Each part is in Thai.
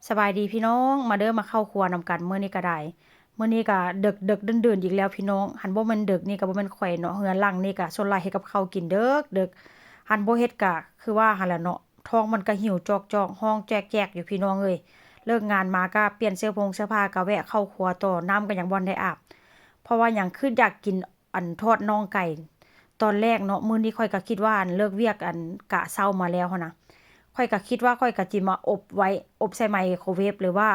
สบายดีพี่น้องมาเด้อมาเข้าครัวนำกันมื้อนี้ก็ได้มื้อนี้ก็ดึกดื่นๆอีกแล้วพี่น้องหันบ่แม่นดึกนี่ก็บ่แม่นข่อยเนาะเฮือนหลังนี่ก็ส่วนหลายเฮ็ดกับข้าวกินดึกหันบ่เฮ็ดก็คือว่าหั่นล่ะเนาะท้องมันก็หิวจอกๆห้องแจ๊กๆอยู่พี่น้องเอ้ยเลิกงานมาก็เปลี่ยนเสื้อผ้าก็แวะเข้าครัวต่อน้ำก็ยังบ่ทันได้อาบเพราะว่าหยังคืออยากกินทอดน่องไก่ตอนแรกเนาะมื้อนี้ข้อยก็คิดว่าเลิกเวียกกะเช้ามาแล้วหั้นนะ ข้อยก็คิดว่าข้อยก็จิมาอบไว้อบใส่ไมโครเวฟหรือว่า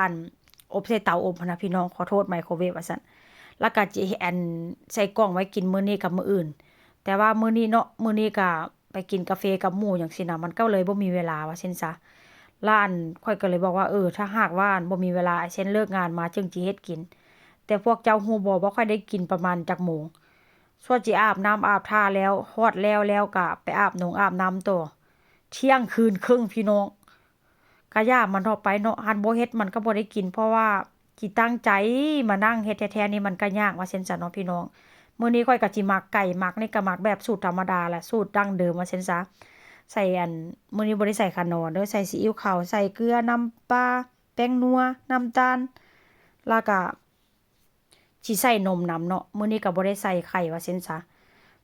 อบใส่เตาอบหั้นนะพี่น้องขอโทษไมโครเวฟว่าซั่นแล้วก็จิใส่กล่องไว้กินมื้อนี้กับมื้ออื่นแต่ว่ามื้อนี้เนาะมื้อนี้ก็ไปกินกาแฟกับหมู่จังซี้นะมันก็เลยบ่มีเวลาว่าซั่นซะแล้วข้อยก็เลยบอกว่าถ้าหากว่าบ่มีเวลาเช่นเลิกงานมาจึงสิเฮ็ดกินแต่พวกเจ้าฮู้บ่ว่าข้อยได้กินประมาณจักโมงสั่วสิอาบน้ำอาบท่าแล้วฮอดแล้วก็ไปอาบนงอาบน้ำต่อ เที่ยงคืนครึ่งพี่น้องก็ย่ามันเถาะไปเนาะหันบ่เฮ็ดมันก็บ่ได้กินเพราะว่าสิตั้งใจมานั่งเฮ็ดแท้ๆนี่มันก็ยากว่าซั่นซะเนาะพี่น้องมื้อนี้ข้อยก็สิหมักไก่หมักนี่ก็หมักแบบสูตรธรรมดาแหละสูตรดั้งเดิมว่าซั่นซะใส่มื้อนี้บ่ได้ใส่ข่านอนเด้อใส่ซีอิ๊วขาวใส่เกลือน้ำปลาแป้งนัวน้ำตาลแล้วก็สิใส่นมนำเนาะมื้อนี้ก็บ่ได้ใส่ไข่ว่าซั่นซะ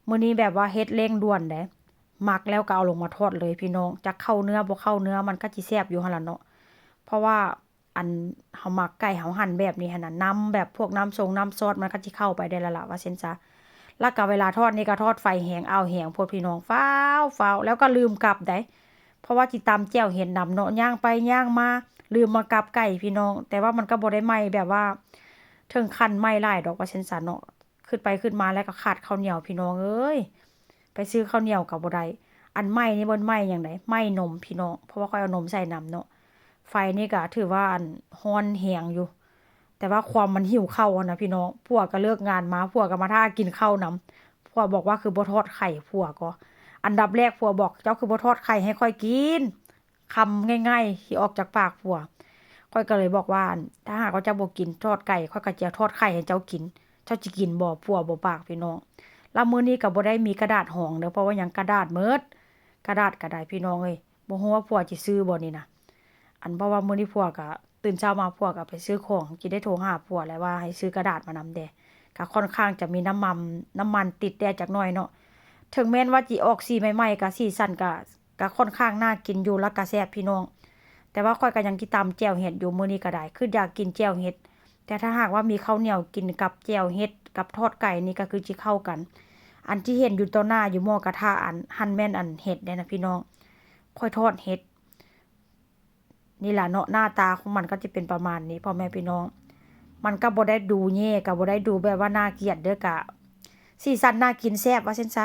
มื้อนี้แบบว่าเฮ็ดเร่งด่วนเด้ หมักแล้วก็เอาลงมาทอดเลยพี่น้องจักเข้าเนื้อบ่เข้าเนื้อมันก็สิแซ่บอยู่หั่นล่ะเนาะเพราะว่าเฮาหมักไก่เฮาหั่นแบบนี้หั่นน่ะน้ำแบบพวกน้ำซอสมันก็สิเข้าไปได้แล้วล่ะว่าซั่นซะแล้วก็เวลาทอดนี่ก็ทอดไฟแรงอ้าวแรงโพดพี่น้องฟ้าวแล้วก็ลืมกลับได้เพราะว่าสิตำแจ่วเห็ดนำเนาะย่างไปย่างมาลืมมากลับไก่พี่น้องแต่ว่ามันก็บ่ได้ไหม้แบบว่าถึงขั้นไหม้หลายดอกว่าซั่นซะเนาะขึ้นไปขึ้นมาแล้วก็ขาดข้าวเหนียวพี่น้องเอ้ย ไปซื้อข้าวเหนียวก็บ่ได้อันไหม้นี่บ่ไหม้หยังไดไหม้นมพี่น้องเพราะว่าข้อยเอานมใส่นำเนาะไฟนี่ก็ถือว่าร้อนแรงอยู่แต่ว่าความมันหิวข้าวอะนะพี่น้องผัวก็เลิกงานมาผัวก็มาท่ากินข้าวนำผัวบอกว่าคือบ่ทอดไข่ผัวก็อันดับแรกผัวบอกเจ้าคือบ่ทอดไข่ให้ข้อยกินคำง่ายๆที่ออกจากปากผัวข้อยก็เลยบอกว่าถ้าหากว่าเจ้าบ่กินทอดไก่ข้อยก็จะทอดไข่ให้เจ้ากินเจ้าสิกินบ่ผัวบ่ปากพี่น้อง แล้วมื้อนี้ก็บ่ได้มีกระดาษห่องเด้อเพราะว่าหยังกระดาษหมดกระดาษก็ได้พี่น้องเอ้ยบ่ฮู้ว่าผัวสิซื้อบ่นี่นะเพราะว่ามื้อนี้ผัวก็ตื่นเช้ามาผัวก็ไปซื้อของสิได้โทรหาผัวแล้วว่าให้ซื้อกระดาษมานำแด่ก็ค่อนข้างจะมีน้ำมันติดแด่จักหน่อยเนาะถึงแม้นว่าสิออกสีใหม่ๆก็สีสันก็ค่อนข้างน่ากินอยู่แล้วก็แซ่บพี่น้องแต่ว่าข้อยก็ยังสิตำแจ่วเห็ดอยู่มื้อนี้ก็ได้คืออยากกินแจ่วเห็ดแต่ถ้าหากว่ามีข้าวเหนียวกินกับแจ่วเห็ดกับทอดไก่นี่ก็คือสิเข้ากัน อันที่เห็นอยู่ต่อหน้าอยู่หม้อกระทะหั่นแม่นเห็ดเนี่ยนะพี่น้องค่อยทอดเห็ดนี่ล่ะเนาะหน้าตาของมันก็จะเป็นประมาณนี้พ่อแม่พี่น้องมันก็บ่ได้ดูแย่ก็บ่ได้ดูแบบว่าน่าเกลียดเด้อกะสีสันน่ากินแซ่บว่าซั่นซะ